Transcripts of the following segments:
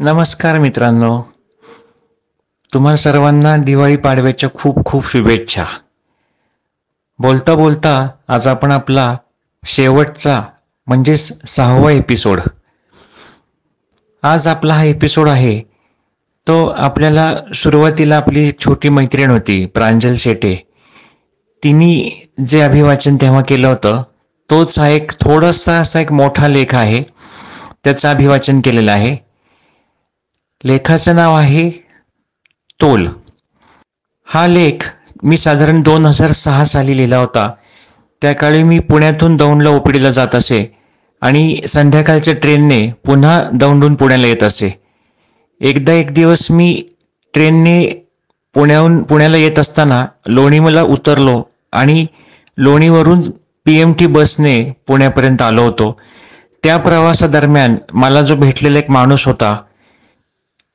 नमस्कार मित्रांनो, तुम्हा सर्वांना दिवाळी पाडव्याच्या खूप खूप शुभेच्छा. बोलता बोलता आज आपण आपला शेवटचा म्हणजेच 6वा एपिसोड. आज आपला हा एपिसोड आहे तो आपल्याला सुरुवातीला आपली छोटी मैत्रीण होती प्रांजल शेटे, तिने जे अभिवाचन तेव्हा केलं होतं तोच हा एक थोडासा असा एक मोठा लेख आहे, त्याचं अभिवाचन केलेलं आहे. लेखाचं नाव आहे तोल. हा लेख मी साधारण 2006 साली लिहिला होता. त्या काळी मी पुण्यातून दौंडला ओपीडीला जात असे आणि संध्याकाळच्या ट्रेनने पुन्हा दौंडून पुण्याला येत असे. एकदा एक दिवस मी ट्रेनने पुण्याला येत असताना लोणीला उतरलो आणि लोणीवरून PMT बसने पुण्यापर्यंत आलो होतो. त्या प्रवासादरम्यान मला जो भेटलेला एक माणूस होता,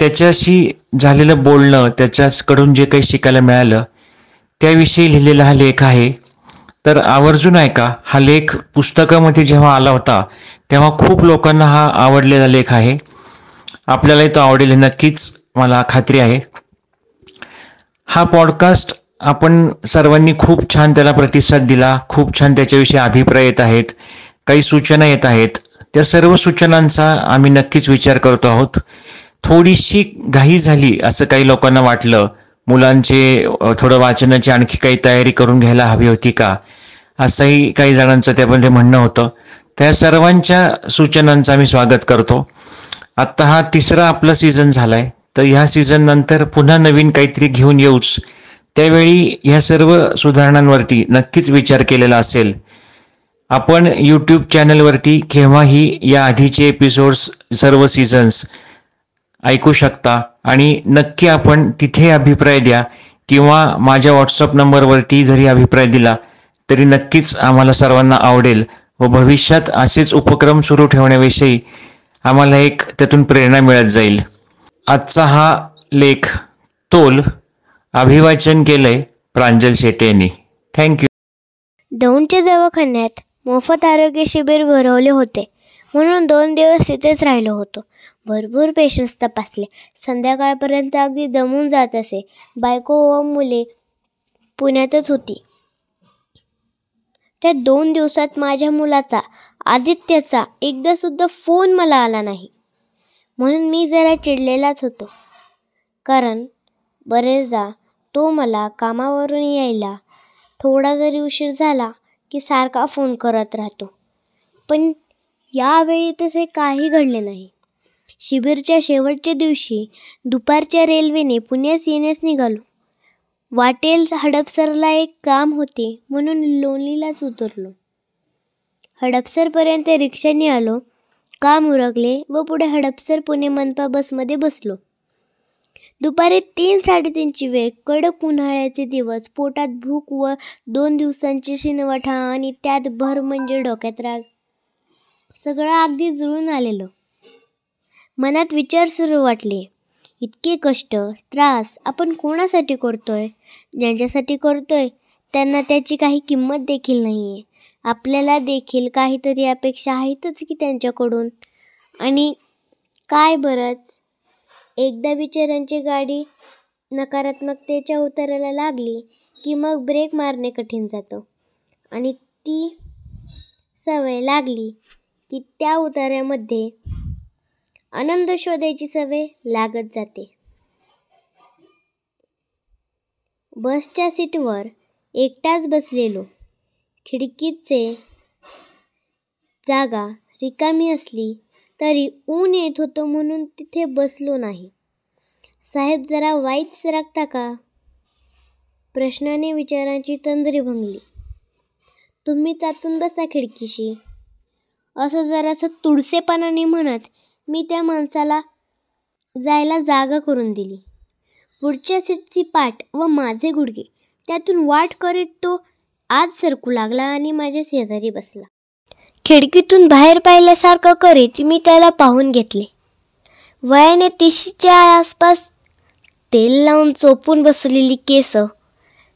त्याच्याशी झालेलं बोलणं, त्याच्याकडून जे काही शिकायला मिळालं त्याविषयी लिहिलेला हा लेख आहे. तर आवर्जून ऐका. हा लेख पुस्तकामध्ये जेव्हा आला होता तेव्हा खूप लोकांना हा आवडलेला लेख आहे. आपल्यालाही तो आवडेल नक्कीच, मला खात्री आहे. हा पॉडकास्ट आपण सर्वांनी खूप छान त्याला प्रतिसाद दिला, खूप छान त्याच्याविषयी अभिप्राय येत आहेत, काही सूचना येत आहेत. त्या सर्व सूचनांचा आम्ही नक्कीच विचार करतो आहोत. थोडीशी घाई झाली असं काही लोकांना वाटलं, मुलांचे थोडं वाचनाची आणखी काही तयारी करून घ्यायला हवी होती का, असंही काही जणांचं त्यामध्ये म्हणणं होतं. त्या सर्वांच्या सूचनांचं आम्ही स्वागत करतो. आत्ता हा तिसरा आपला सीझन झालाय, तर ह्या सीझन नंतर पुन्हा नवीन काहीतरी घेऊन येऊच. त्यावेळी ह्या सर्व सुधारणांवरती नक्कीच विचार केलेला असेल. आपण यूट्यूब चॅनलवरती केव्हाही या आधीचे एपिसोड्स, सर्व सीझन्स ऐकू शकता आणि नक्की आपण तिथे अभिप्राय द्या किंवा माझ्या व्हॉट्सअप नंबरवरती जरी अभिप्राय दिला तरी नक्कीच आम्हाला सर्वांना आवडेल व भविष्यात असेच उपक्रम सुरू ठेवण्याविषयी आम्हाला एक त्यातून प्रेरणा मिळत जाईल. आजचा हा लेख तोल अभिवाचन केलंय प्रांजल शेटे यांनी. थँक्यू. दौंडच्या दवाखान्यात मोफत आरोग्य शिबिर भरवले होते म्हणून 2 दिवस तिथेच राहिलो होतो. भरपूर पेशंट्स तपासले. संध्याकाळपर्यंत अगदी दमून जात असे. बायको व मुले पुण्यातच होती. त्या 2 दिवसात माझ्या मुलाचा, आदित्यचा एकदा सुद्धा फोन मला आला नाही. म्हणून मी जरा चिडलेलाच होतो, कारण बरेचदा तो मला कामावरून यायला थोडा जरी उशीर झाला की सारखा फोन करत राहतो. पण यावेळी तसे काही घडले नाही. शिबिरच्या शेवटच्या दिवशी दुपारच्या रेल्वेने पुण्यास येण्यास निघालो. वाटेल हडपसरला एक काम होते म्हणून लोणीलाच उतरलो. हडपसरपर्यंत रिक्षाने आलो. काम उरकले व पुढे हडपसर पुणे मनपा बसमध्ये बसलो. दुपारी 3-3:30ची वेळ. कडक उन्हाळ्याचे दिवस. पोटात भूक व 2 दिवसांची शिनवठा आणि त्यात भर म्हणजे डोक्यात राग. सगळं अगदी जुळून आलेलं. मनात विचार सुरू वाटले. इतके कष्ट, त्रास आपण कोणासाठी करतोय? ज्यांच्यासाठी करतोय त्यांना त्याची काही किंमत देखील नाहीये. आपल्याला देखील काहीतरी अपेक्षा आहेतच की त्यांच्याकडून. आणि काय बरंच, एकदा विचारांची गाडी नकारात्मकतेच्या उताराला लागली की मग ब्रेक मारणे कठीण जातं. आणि ती सवय लागली की त्या उतार्यामध्ये आनंद शोधायची सवय लागत जाते. बसच्या सीटवर एकटाच बसलेलो. खिडकीचे जागा रिकामी असली तरी ऊन येत होतं म्हणून तिथे बसलो नाही. साहेब जरा वाईट सरकता का? प्रश्नाने विचारांची तंद्री भंगली. तुम्ही चातून बसा खिडकीशी, असं जरासं तुडसेपणाने म्हणत मी त्या माणसाला जायला जागा करून दिली. पुढच्या सीटची पाट व माझे गुडघे त्यातून वाट करीत तो आत सरकू लागला आणि माझ्या शेजारी बसला. खिडकीतून बाहेर पाहिल्यासारखं करीत मी त्याला पाहून घेतले. वयाने 30च्या आसपास. तेल लावून चोपून बसलेली केस,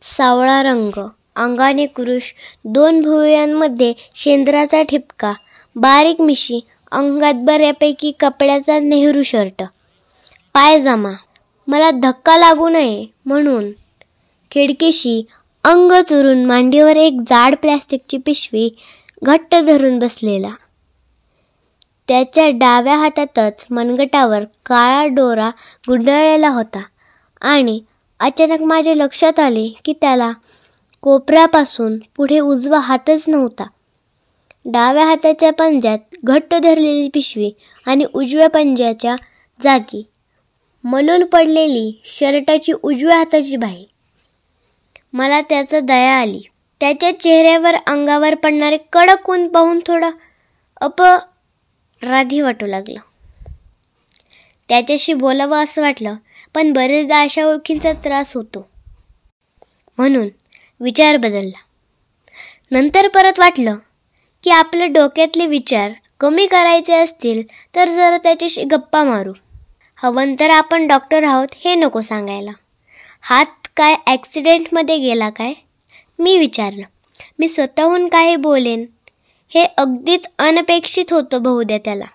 सावळा रंग, अंगाने कुरुश, 2 भुवयांमध्ये शेंद्राचा ठिपका, बारीक मिशी, अंगात बऱ्यापैकी कपड्याचा नेहरू शर्ट. पायजमा. मला धक्का लागू नये म्हणून खिडकीशी अंग चुरून मांडीवर एक जाड प्लॅस्टिकची पिशवी घट्ट धरून बसलेला. त्याच्या डाव्या हातातच मनगटावर काळा दोरा गुंडाळलेला होता आणि अचानक माझ्या लक्षात आले की त्याला कोपऱ्यापासून पुढे उजवा हातच नव्हता. डाव्या हाताच्या पंज्यात घट्ट धरलेली पिशवी आणि उजव्या पंज्याच्या जागी मलूल पडलेली शर्टाची उजव्या हाताची बाही. मला त्याचा दया आली. त्याच्या चेहऱ्यावर अंगावर पडणारे कडक ऊन पाहून थोडं अपराधी वाटू लागलं. त्याच्याशी बोलावं असं वाटलं, पण बरेचदा अशा ओळखींचा त्रास होतो म्हणून विचार बदलला. नंतर परत वाटलं की आपल्या डोक्यातले विचार कमी करायचे असतील तर जरा त्याच्याशी गप्पा मारू. हवं तर आपण डॉक्टर आहोत हे नको सांगायला. हात काय ॲक्सिडेंटमध्ये गेला काय? मी विचारलं. मी स्वतःहून काही बोलेन हे अगदीच अनपेक्षित होतं बहुधा त्याला.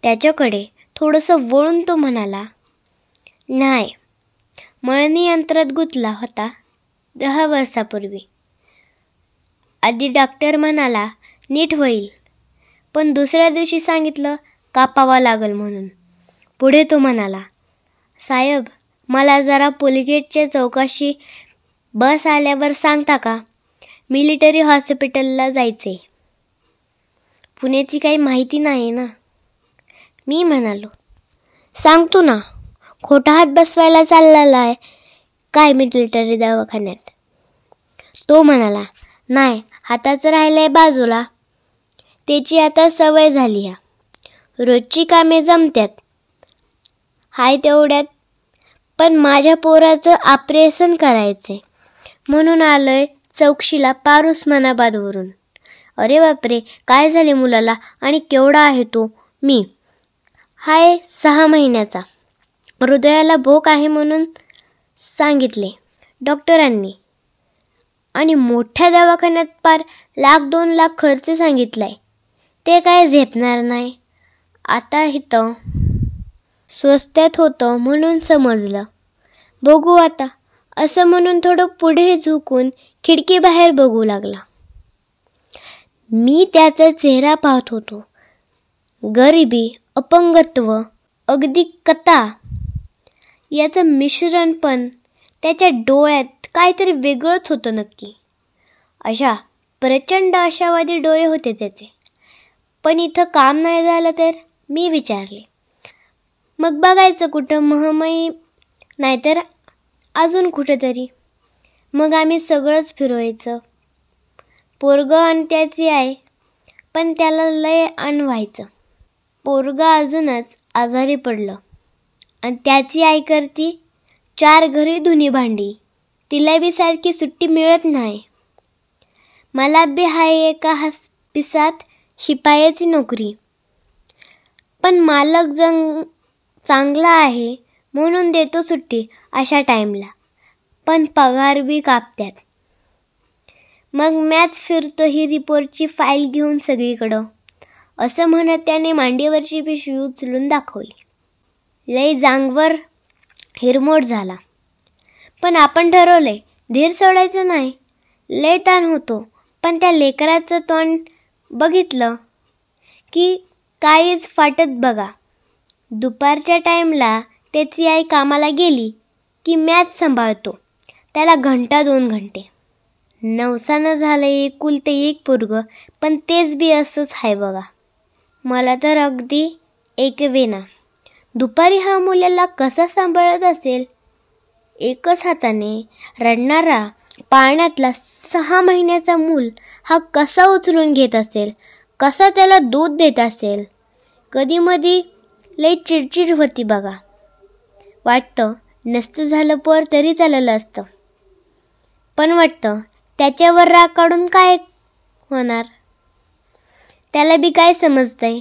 त्याच्याकडे थोडंसं वळून तो म्हणाला, नाही, मळणी यंत्रात गुंतला होता 10 वर्षापूर्वी. आधी डॉक्टर म्हणाला नीट होईल, पण दुसऱ्या दिवशी सांगितलं कापावा लागल म्हणून. पुढे तो म्हणाला, साहेब, मला जरा पुलगेटच्या चौकाशी बस आल्यावर सांगता का? मिलिटरी हॉस्पिटलला जायचे. पुण्याची काही माहिती नाही ना. मी म्हणालो, सांगतो ना. खोटा हात बसवायला चाललेला आहे काय मिलिटरी दवाखान्यात? तो म्हणाला, नाही, हाताचं राहिलंय बाजूला. त्याची आता सवय झाली. रोजची कामे जमत्यात हाय तेवढ्यात, पण माझ्या पोराचं ऑपरेशन करायचंय म्हणून आलोय चौकशीला पार उस्मानाबादवरून. अरे बापरे, काय झाले मुलाला आणि केवढा आहे तो? मी हाय 6 महिन्याचा. हृदयाला भोक आहे म्हणून सांगितले डॉक्टरांनी आणि मोठ्या दवाखान्यात पार 1,00,000-2 लाख खर्च सांगितलाय. ते काय झेपणार नाही. आता इथं स्वस्तात होतं म्हणून समजलं. बघू आता, असं म्हणून थोडं पुढे झुकून खिडकीबाहेर बघू लागला. मी त्याचा चेहरा पाहत होतो. गरिबी, अपंगत्व, अगदी कथा याचं मिश्रण, पण त्याच्या डोळ्यात काहीतरी वेगळंच होतं नक्की. अशा प्रचंड आशावादी डोळे होते त्याचे. पण इथं काम नाही झालं तर? मी विचारले. मग बघायचं कुठं, महमई नाहीतर अजून कुठंतरी. मग आम्ही सगळंच फिरवायचं. पोरगं आणि त्याची आई, पण त्याला लय व्हायचं. पोरगं अजूनच आजारी पडलं आणि त्याची आई करती 4 घरी धुणी भांडी. तिला बी सारखी सुट्टी मिळत नाही. मला बी हाय एका हॉस्पिसात शिपायाची नोकरी, पण मालक चांगला आहे म्हणून देतो सुट्टी अशा टाईमला, पण पगार बी कापतात. मग मॅच फिरतो ही रिपोर्टची फाईल घेऊन सगळीकडं, असं म्हणत त्याने मांडीवरची पिशवी उचलून दाखवली. लय जांगवर हिरमोड झाला. पण आपण ठरवलंय धीर सोडायचं नाही. लय ताण होतो, पण त्या लेकराचं तोंड बघितलं की काळीच फाटत बघा. दुपारच्या टाईमला त्याची आई कामाला गेली की मॅच सांभाळतो त्याला 1-2 घंटे. नवसानं झालं एकुलते एक पोरगं, पण तेच बी असंच आहे बघा. मला तर अगदी ऐकवेना. दुपारी हा मुलाला कसा सांभाळत असेल? एकच हाताने रडणारा पाळण्यातला 6 महिन्याचा मूल हा कसा उचलून घेत असेल? कसा त्याला दूध देत असेल? कधी मधी लई चिडचिड होती बघा. वाटतं नसतं झालं पोर तरी चाललं असतं, पण वाटतं त्याच्यावर राग काढून काय होणार? त्याला बी काय समजतंय?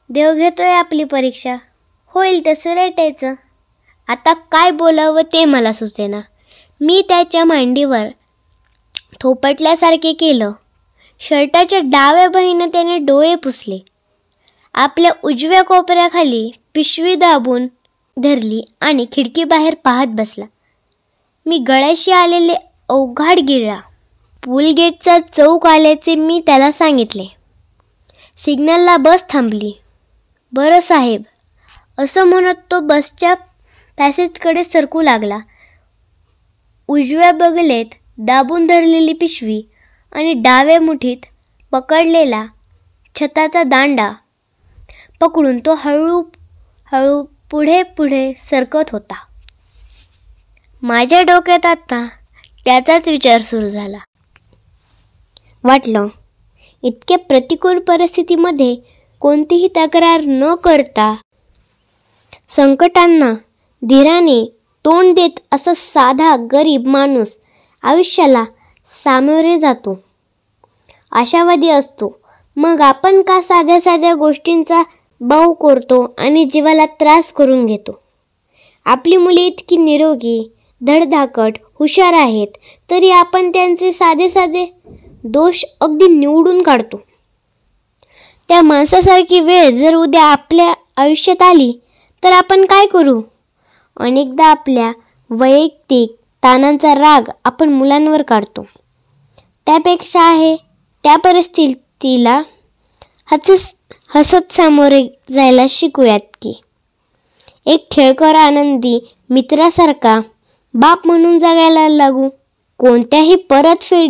देव घेतोय आपली परीक्षा, होईल तसं रेटायचं. आता काय बोलावं ते मला सुचेना. मी त्याच्या मांडीवर थोपटल्यासारखे केलं. शर्टाच्या डाव्या बाहीनं त्याने डोळे पुसले. आपल्या उजव्या कोपऱ्याखाली पिशवी दाबून धरली आणि खिडकीबाहेर पाहत बसला. मी गळ्याशी आलेले अवघाड गिळला. पूलगेटचा चौक आल्याचे मी त्याला सांगितले. सिग्नलला बस थांबली. बरं साहेब, असं म्हणत तो बसच्या पॅसेजकडे सरकू लागला. उजव्या बगलेत दाबून धरलेली पिशवी आणि डाव्या मुठीत पकडलेला छताचा दांडा पकडून तो हळूहळू पुढे पुढे सरकत होता. माझ्या डोक्यात आता त्याचाच विचार सुरू झाला. वाटलं, इतक्या प्रतिकूल परिस्थितीमध्ये कोणतीही तक्रार न करता संकटांना धीराने तोंड देत असा साधा गरीब माणूस आयुष्याला सामोरे जातो, आशावादी असतो. मग आपण का साध्या साध्या गोष्टींचा बाऊ करतो आणि जीवाला त्रास करून घेतो? आपली मुले इतकी निरोगी, धडधाकट, हुशार आहेत, तरी आपण त्यांचे साधे साधे दोष अगदी निवडून काढतो. त्या माणसासारखी वेळ जर उद्या आपल्या आयुष्यात आली तर आपण काय करू? अनेकदा आपल्या वैयक्तिक ताणांचा राग आपण मुलांवर काढतो. त्यापेक्षा आहे त्या परिस्थितीला हसत सामोरे जायला शिकूयात की एक खेळकर आनंदी मित्रासारखा बाप म्हणून जगायला लागू. कोणत्याही परतफेड